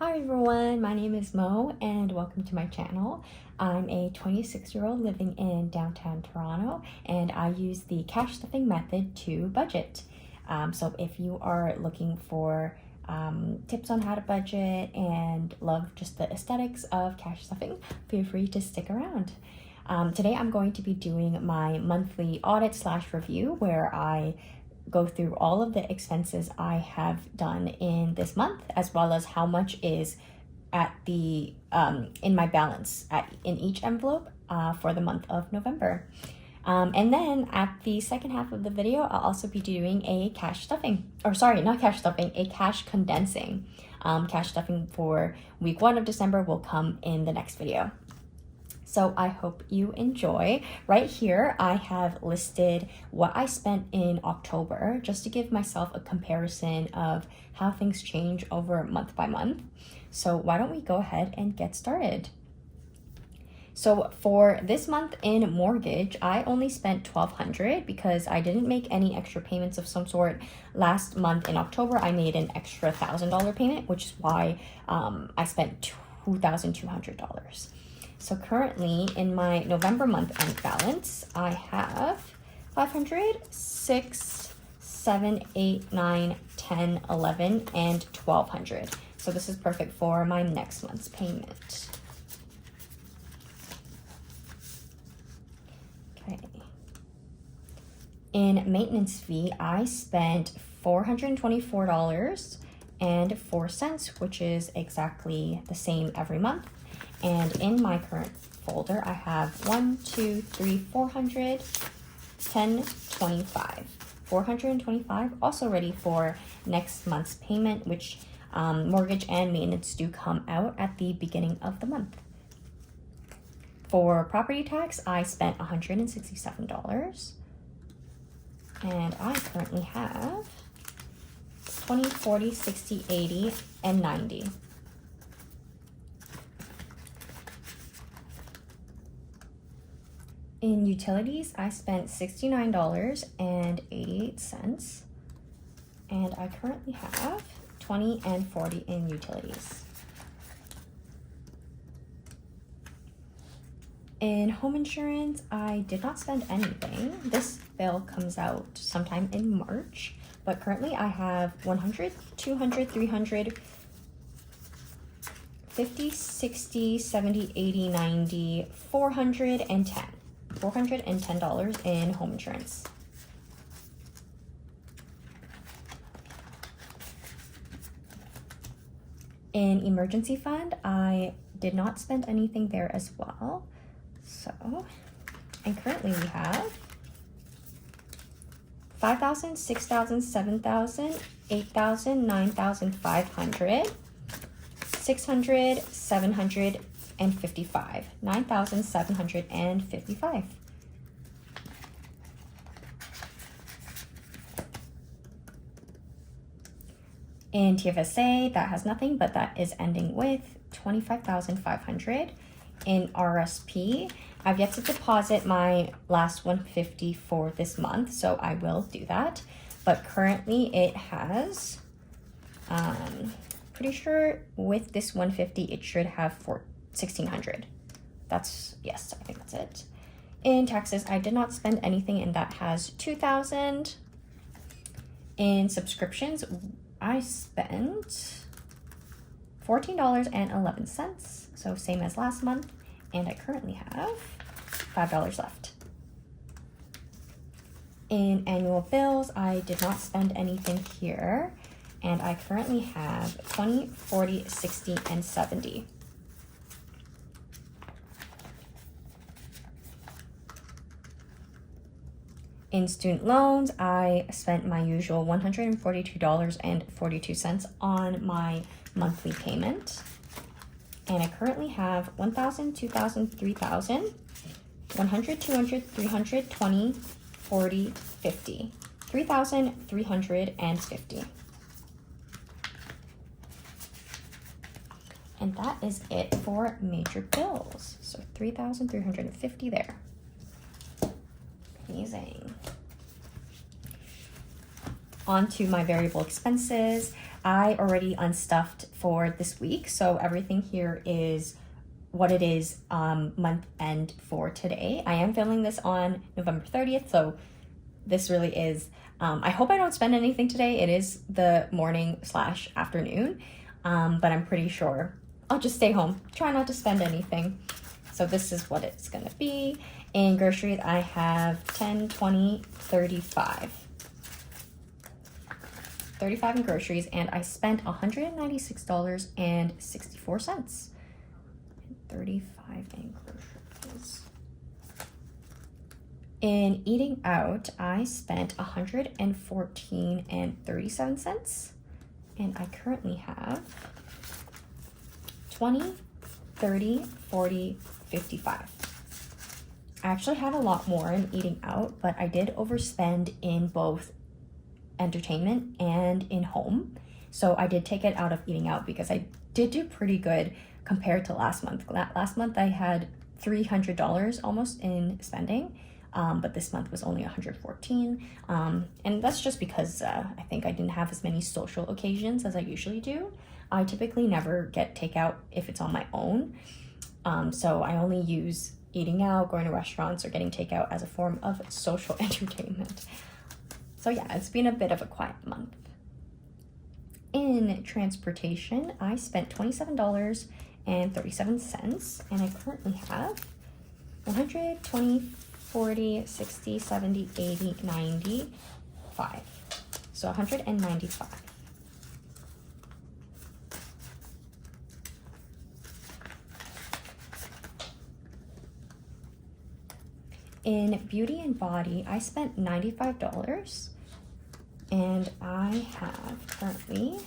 Hi everyone, my name is Mo and welcome to my channel. I'm a 26-year-old living in downtown Toronto and I use the cash stuffing method to budget. So if you are looking for tips on how to budget and love just the aesthetics of cash stuffing, feel free to stick around. Today I'm going to be doing my monthly audit/review where I go through all of the expenses I have done in this month, as well as how much is at the in my balance in each envelope for the month of November. And then at the second half of the video, I'll also be doing a cash stuffing, or sorry, not cash stuffing, a cash condensing. Cash stuffing for week 1 of December will come in the next video. So I hope you enjoy. Right here, I have listed what I spent in October just to give myself a comparison of how things change over month by month. So why don't we go ahead and get started? So for this month in mortgage, I only spent $1,200 because I didn't make any extra payments of some sort. Last month in October, I made an extra $1,000 payment, which is why I spent $2,200. So currently in my November month end balance, I have 500, 6, 7, 8, 9, 10, 11, and 1,200. So this is perfect for my next month's payment. Okay. In maintenance fee, I spent $424.04, which is exactly the same every month. And in my current folder, I have 400, 10, 25. 425 also ready for next month's payment, which mortgage and maintenance do come out at the beginning of the month. For property tax, I spent $167. And I currently have 20, 40, 60, 80, and 90. In utilities, I spent $69.88, and I currently have 20 and 40 in utilities. In home insurance, I did not spend anything. This bill comes out sometime in March, but currently I have 100, 200, 300, 50, 60, 70, 80, 90, 410. $410 in home insurance. In emergency fund, I did not spend anything there as well. So, and currently we have 5,000, 6,000, 7,000, 8,000, 9,500, 600, 755, 9,755. In TFSA, that has nothing, but that is ending with 25,500. In RSP, I've yet to deposit my last $150 for this month, so I will do that. But currently it has, pretty sure with this $150, it should have $1,600. That's, yes, I think that's it. In taxes, I did not spend anything, and that has $2,000. In subscriptions, I spent $14.11, so same as last month, and I currently have $5 left. In annual bills, I did not spend anything here, and I currently have 20, 40, 60, and 70. In student loans, I spent my usual $142.42 on my monthly payment. And I currently have 1,000, 2,000, 3,000, 100, 200, 300, 20, 40, 50. 3,350. And that is it for major bills. So 3,350 there. Amazing. On to my variable expenses. I already unstuffed for this week, so everything here is what it is month end for today. I am filming this on November 30th, so this really is, I hope I don't spend anything today. It is the morning / afternoon, but I'm pretty sure I'll just stay home, try not to spend anything. So this is what it's gonna be. In groceries, I have 10, 20, 35. 35 in groceries, and I spent $196.64. 35 in groceries. In eating out, I spent $114.37, and I currently have 20, 30, 40, 55. I actually had a lot more in eating out, but I did overspend in both entertainment and in home. So I did take it out of eating out because I did do pretty good compared to last month. Last month I had $300 almost in spending, but this month was only $114. And that's just because I think I didn't have as many social occasions as I usually do. I typically never get takeout if it's on my own. So I only use eating out, going to restaurants, or getting takeout as a form of social entertainment. So yeah, it's been a bit of a quiet month. In transportation, I spent $27.37, and I currently have 120, 40, 60, 70, 80, 95. So 195. In beauty and body, I spent $95, and I have currently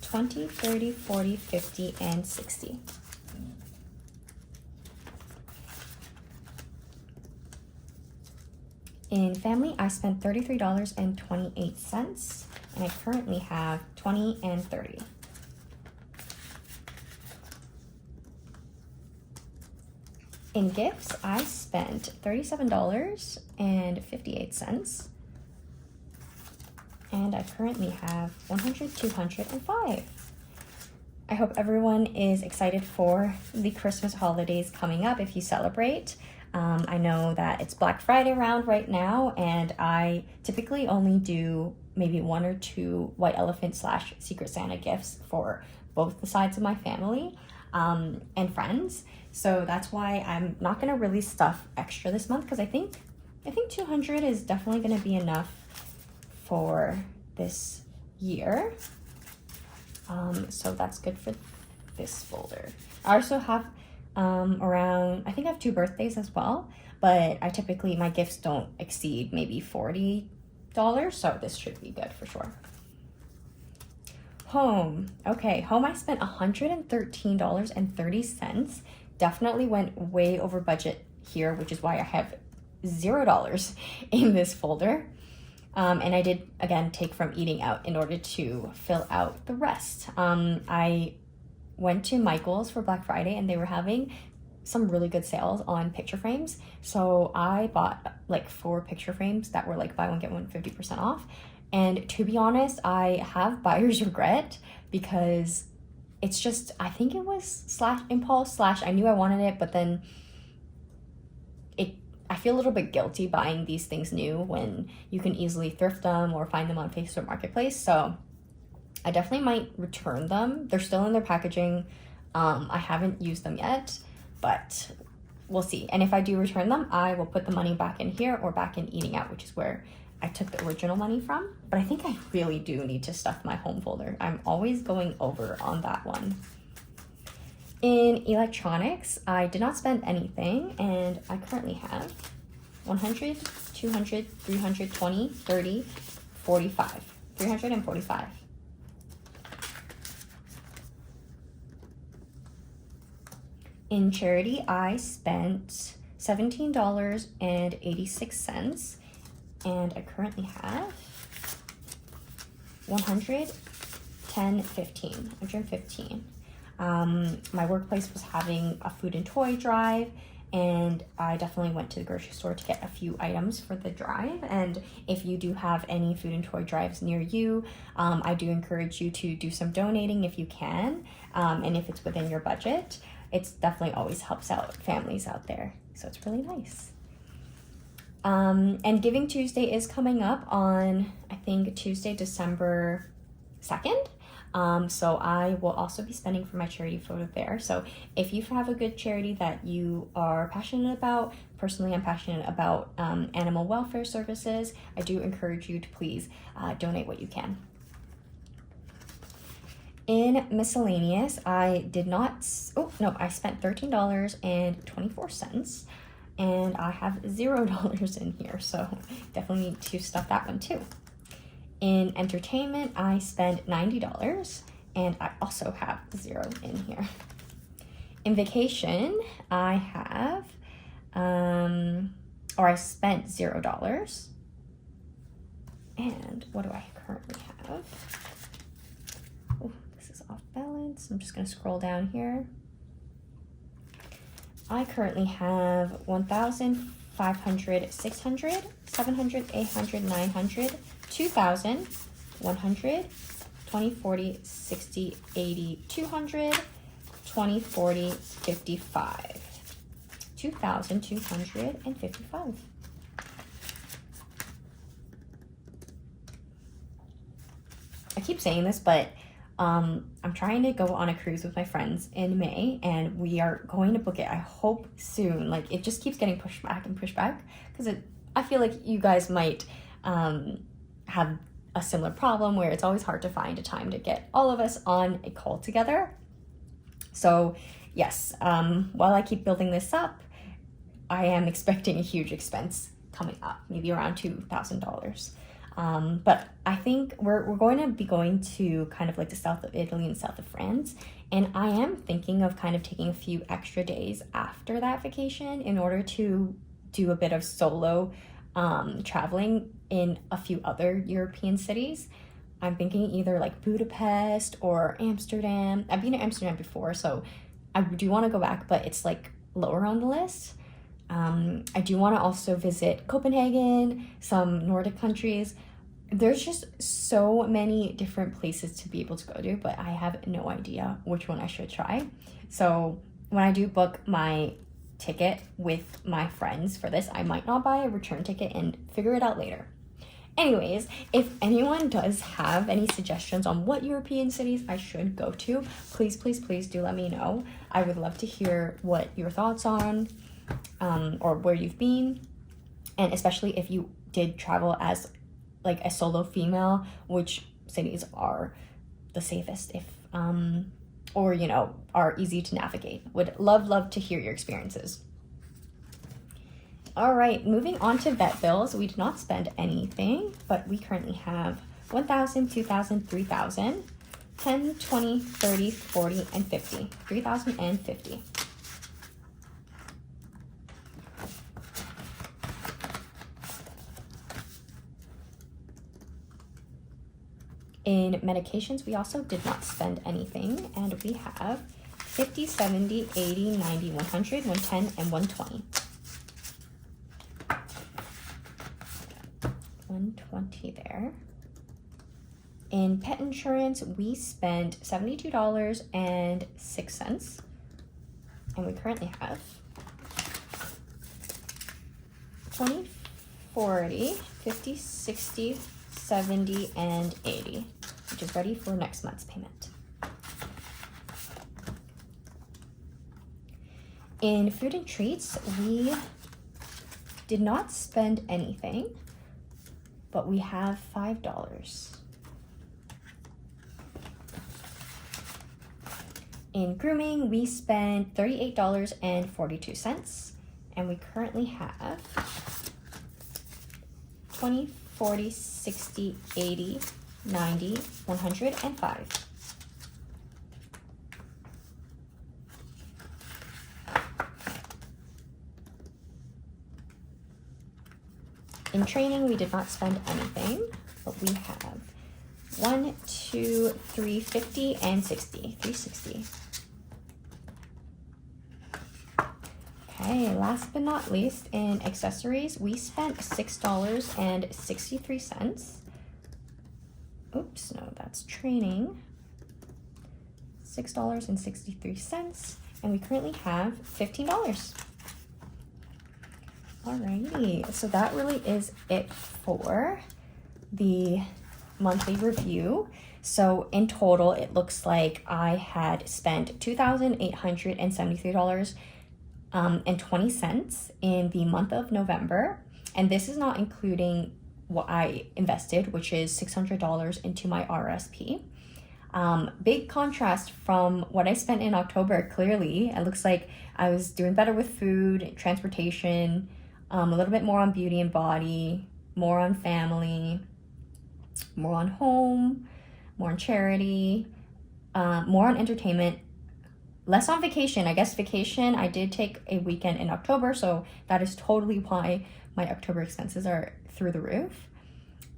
20, 30, 40, 50, and 60. In family, I spent $33.28, and I currently have 20 and 30. In gifts, I spent $37.58, and I currently have 100, 200, and 5. I hope everyone is excited for the Christmas holidays coming up if you celebrate. I know that it's Black Friday round right now, and I typically only do maybe 1 or 2 White Elephant / Secret Santa gifts for both the sides of my family and friends. So that's why I'm not gonna really stuff extra this month, because I think 200 is definitely gonna be enough for this year. So that's good for this folder. I also have around, I think I have 2 birthdays as well, but I typically, my gifts don't exceed maybe $40, so this should be good for sure. Home. Okay, home, I spent $113.30. Definitely went way over budget here, which is why I have $0 in this folder. And I did, again, take from eating out in order to fill out the rest. I went to Michael's for Black Friday, and they were having some really good sales on picture frames. So I bought like 4 picture frames that were like buy one, get one 50% off. And to be honest, I have buyer's regret, because it's just, I think it was /impulse / I knew I wanted it, but then I feel a little bit guilty buying these things new when you can easily thrift them or find them on Facebook Marketplace. So I definitely might return them. They're still in their packaging. I haven't used them yet, but we'll see. And if I do return them, I will put the money back in here or back in eating out, which is where I took the original money from. But I think I really do need to stuff my home folder. I'm always going over on that one. In electronics, I did not spend anything, and I currently have 100, 200, 320, 30, 45. 345. In charity, I spent $17.86, and I currently have 115. My workplace was having a food and toy drive, and I definitely went to the grocery store to get a few items for the drive. And if you do have any food and toy drives near you, I do encourage you to do some donating if you can, and if it's within your budget. It's definitely always helps out families out there, so it's really nice. And Giving Tuesday is coming up on, I think, Tuesday, December 2nd. So I will also be spending for my charity photo there. So if you have a good charity that you are passionate about, personally I'm passionate about animal welfare services, I do encourage you to please donate what you can. In miscellaneous, I spent $13.24. And I have $0 in here, so definitely need to stuff that one too. In entertainment, I spent $90, and I also have 0 in here. In vacation, I have, I spent $0. And what do I currently have? Oh, this is off balance. I'm just gonna scroll down here. I currently have 1,000, 500, 600, 700, 800, 900, 2,000, 100, 20, 40, 60, 80, 200, 20, 40, 55. 2,255. I keep saying this, but I'm trying to go on a cruise with my friends in May, and we are going to book it, I hope, soon. Like, it just keeps getting pushed back and pushed back, because I feel like you guys might have a similar problem where it's always hard to find a time to get all of us on a call together. So yes, while I keep building this up, I am expecting a huge expense coming up, maybe around $2,000. But I think we're going to be going to kind of like the south of Italy and south of France. And I am thinking of kind of taking a few extra days after that vacation in order to do a bit of solo traveling in a few other European cities. I'm thinking either like Budapest or Amsterdam. I've been to Amsterdam before, so I do want to go back, but it's like lower on the list. I do want to also visit Copenhagen, some Nordic countries. There's just so many different places to be able to go to, but I have no idea which one I should try. So when I do book my ticket with my friends for this, I might not buy a return ticket and figure it out later. Anyways, if anyone does have any suggestions on what European cities I should go to, please, please, please do let me know. I would love to hear what your thoughts on or where you've been, and especially if you did travel as like a solo female, which cities are the safest, if or you know, are easy to navigate. Would love to hear your experiences. All right, moving on to vet bills. We did not spend anything, but we currently have 1,000, 2,000, 3,000, 10, 20, 30, 40, and 50. 3,050. In medications, we also did not spend anything, and we have 50, 70, 80, 90, 100, 110, and 120. 120 there. In pet insurance, we spent $72.06, and we currently have 20, 40, 50, 60, 70, and 80, which is ready for next month's payment. In food and treats, we did not spend anything, but we have $5. In grooming, we spent $38.42, and we currently have 20, 40, 60, 80, 90, 105. In training, we did not spend anything, but we have 1, 2, 3, 50, and 60, 360. Okay, last but not least, in accessories, we spent $6.63. Oops, no, that's training. $6.63, and we currently have $15. Alrighty, so that really is it for the monthly review. So in total, it looks like I had spent $2,873 and 20 cents in the month of November, and this is not including what I invested, which is $600 into my RSP. Big contrast from what I spent in October. Clearly, it looks like I was doing better with food, transportation, a little bit more on beauty and body, more on family, more on home, more on charity, more on entertainment, less on vacation. I guess vacation, I did take a weekend in October, so that is totally why my October expenses are through the roof.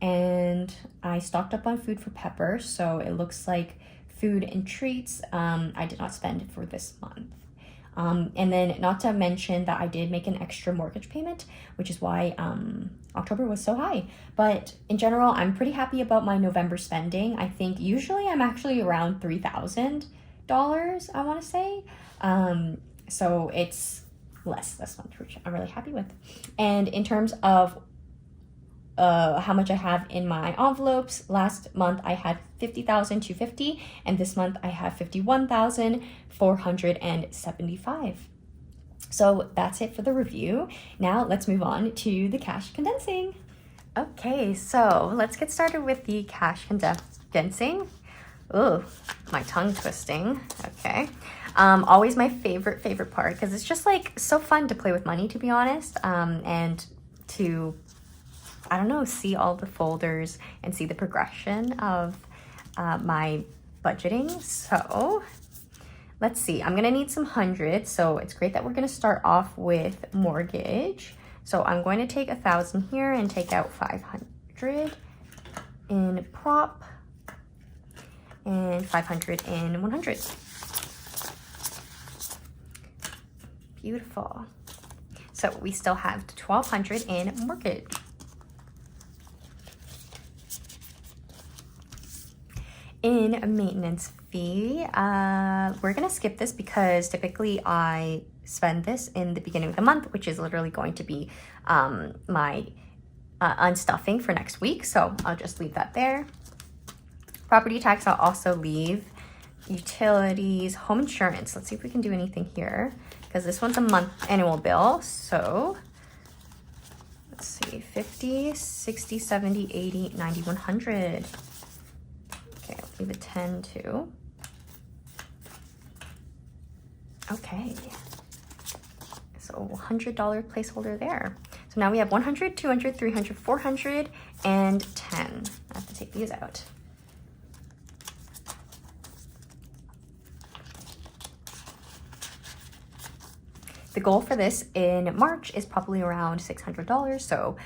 And I stocked up on food for Pepper, so it looks like food and treats I did not spend for this month. And then not to mention that I did make an extra mortgage payment, which is why October was so high. But in general, I'm pretty happy about my November spending. I think usually I'm actually around $3,000, I want to say. So it's less this month, which I'm really happy with. And in terms of how much I have in my envelopes, last month I had $50,250, and this month I have $51,475. So that's it for the review. Now let's move on to the cash condensing. Okay, so let's get started with the cash condensing. Oh, my tongue twisting. Okay. Always my favorite part, because it's just like so fun to play with money, to be honest, and to, I don't know, see all the folders and see the progression of my budgeting. So let's see, I'm gonna need some hundreds, so it's great that we're gonna start off with mortgage. So I'm going to take 1,000 here and take out 500 in prop and 500 in 100. Beautiful. So we still have 1,200 in mortgage. In a maintenance fee, we're gonna skip this because typically I spend this in the beginning of the month, which is literally going to be my unstuffing for next week. So I'll just leave that there. Property tax, I'll also leave. Utilities, home insurance. Let's see if we can do anything here, because this one's a month annual bill. So let's see, 50, 60, 70, 80, 90, 100. Okay, I'll leave a 10 too. Okay. So $100 placeholder there. So now we have 100, 200, 300, 400, and 10. I have to take these out. The goal for this in March is probably around $600, so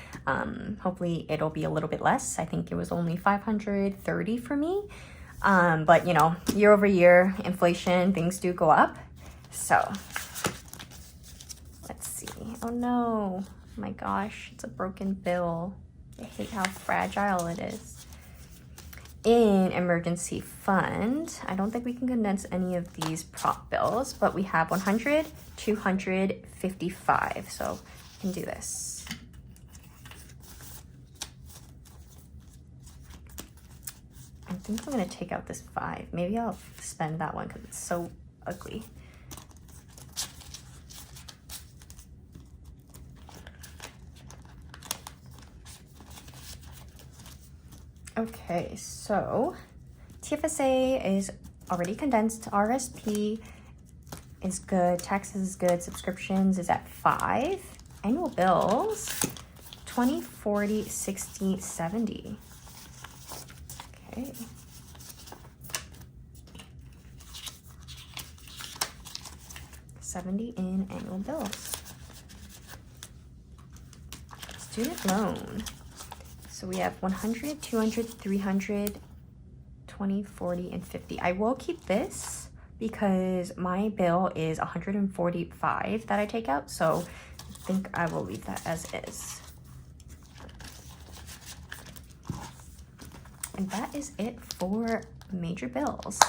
hopefully it'll be a little bit less. I think it was only $530 for me, but you know, year over year, inflation, things do go up. So let's see. Oh no, my gosh, it's a broken bill. I hate how fragile it is. In emergency fund, I don't think we can condense any of these prop bills, but we have 100, 255, so I can do this. I think I'm gonna take out this 5. Maybe I'll spend that one because it's so ugly. Okay, so TFSA is already condensed. RSP is good. Taxes is good. Subscriptions is at 5. Annual bills, 20, 40, 60, 70. Okay. $70 in annual bills. Student loan. So we have 100, 200, 300, 20, 40, and 50. I will keep this because my bill is $145 that I take out, so I think I will leave that as is. And that is it for major bills.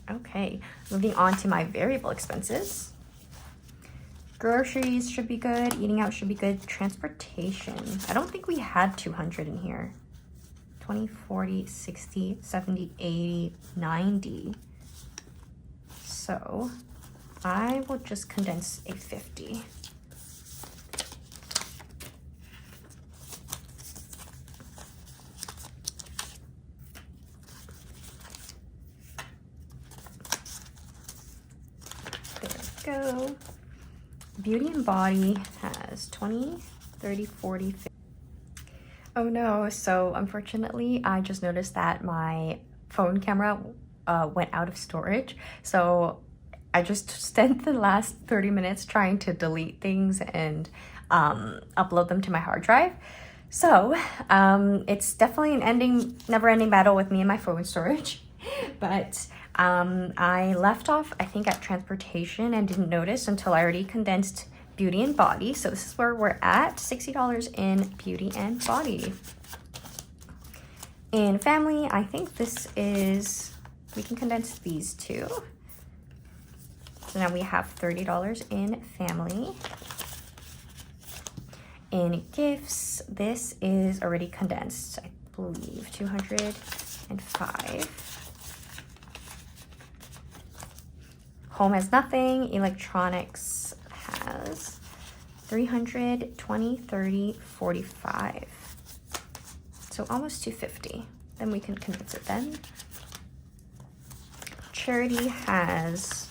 Okay, moving on to my variable expenses. Groceries should be good, eating out should be good, transportation. I don't think we had 200 in here. 20, 40, 60, 70, 80, 90. So I will just condense a 50. There we go. Beauty and Body has 20, 30, 40, 50. Oh no, so unfortunately I just noticed that my phone camera went out of storage. So I just spent the last 30 minutes trying to delete things and upload them to my hard drive. So it's definitely an never-ending battle with me and my phone storage. But I left off, I think, at transportation and didn't notice until I already condensed Beauty and Body. So this is where we're at, $60 in Beauty and Body. In family, I think this is, we can condense these two. So now we have $30 in family. In gifts, this is already condensed, I believe, 205. Home has nothing. Electronics has 300, 20, 30, 45. So almost 250. Then we can condense it then. Charity has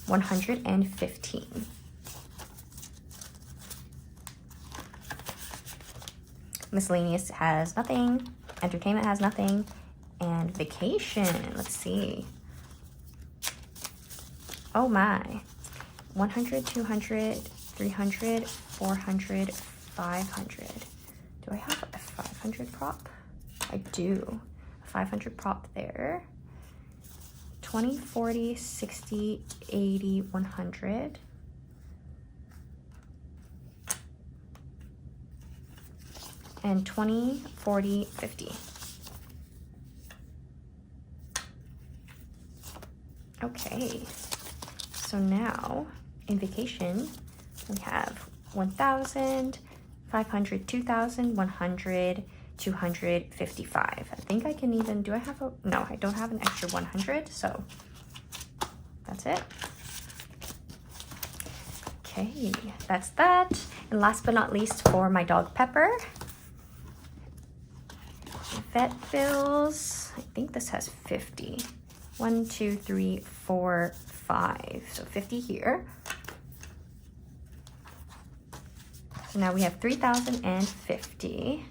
115. Miscellaneous has nothing. Entertainment has nothing. And vacation, let's see. Oh my. 100, 200, 300, 400, 500. Do I have a 500 prop? I do. A 500 prop there. 20, 40, 60, 80, 100. And 20, 40, 50. Okay. So now in vacation, we have 1,000, 500, 2,000, 100, 255. I think I can even, do I have a, no, I don't have an extra 100, so that's it. Okay, that's that. And last but not least, for my dog Pepper, vet bills, I think this has 50. 1, 2, 3, 4, 5. So 50 here. So now we have 3,050.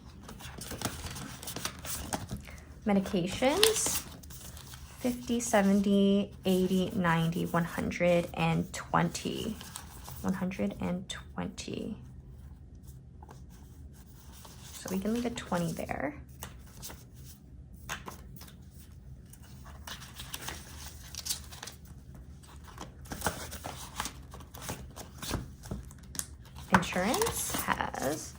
Medications, 50, 70, 80, 90, 120. 120. So we can leave a 20 there. Insurance has,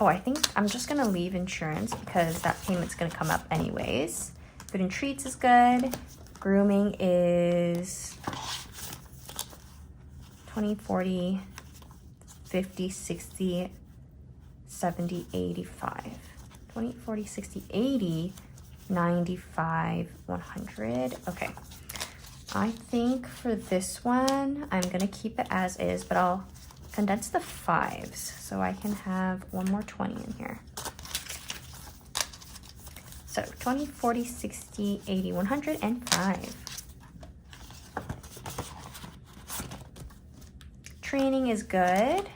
oh, I think I'm just gonna leave insurance because that payment's gonna come up anyways. Food and treats is good. Grooming is 20, 40, 50, 60, 70, 85. 20, 40, 60, 80, 95, 100. Okay. I think for this one, I'm gonna keep it as is, but I'll condense the 5s so I can have one more 20 in here. So 20, 40, 60, 80, 105. Training is good.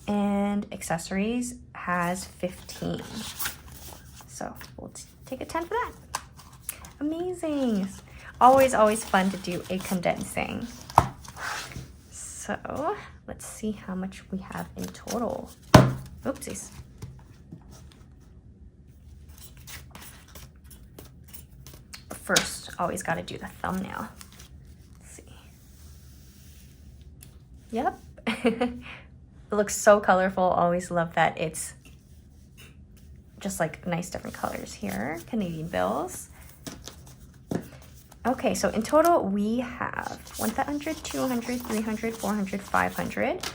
And accessories has 15. So we'll take a 10 for that. Amazing. Always, always fun to do a condensing. So let's see how much we have in total. Oopsies. first, always got to do the thumbnail. Let's see. Yep. It looks so colorful. Always love that it's just like nice different colors here. Canadian bills. Okay, so in total we have 100, 200, 300, 400, 500.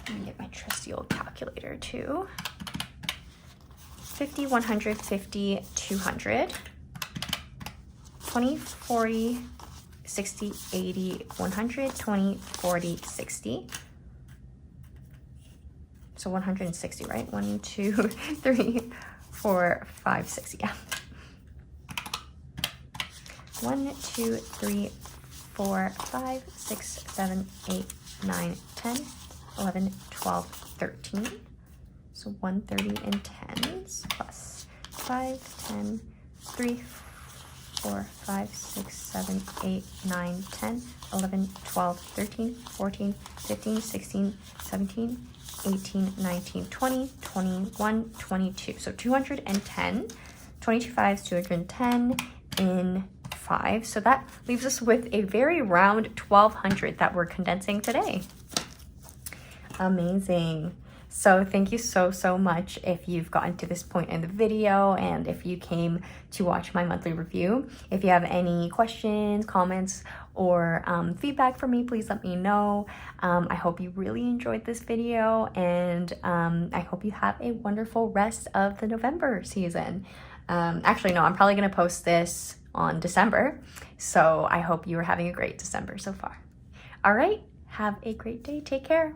I'm gonna get my trusty old calculator too. 50, 100, 50, 200, 20, 40, 60, 80, 100, 20, 40, 60. So 160, right? 1, 2, 3, 4, 5, 6, yeah. 1, 2, 3, 4, 5, 6, 7, 8, 9, 10, 11, 12, 13. So 130 in tens plus 5, 10, 3, 4, 5, 6, 7, 8, 9, 10, 11, 12, 13, 14, 15, 16, 17, 18, 19, 20, 21, 22. So 210, 22 fives, 210 in 5. So that leaves us with a very round 1200 that we're condensing today. Amazing. So thank you so much if you've gotten to this point in the video and if you came to watch my monthly review. If you have any questions, comments, or feedback for me, please let me know. I hope you really enjoyed this video, and I hope you have a wonderful rest of the November season. Actually, no, I'm probably gonna post this on December, so I hope you are having a great December so far. All right, have a great day. Take care.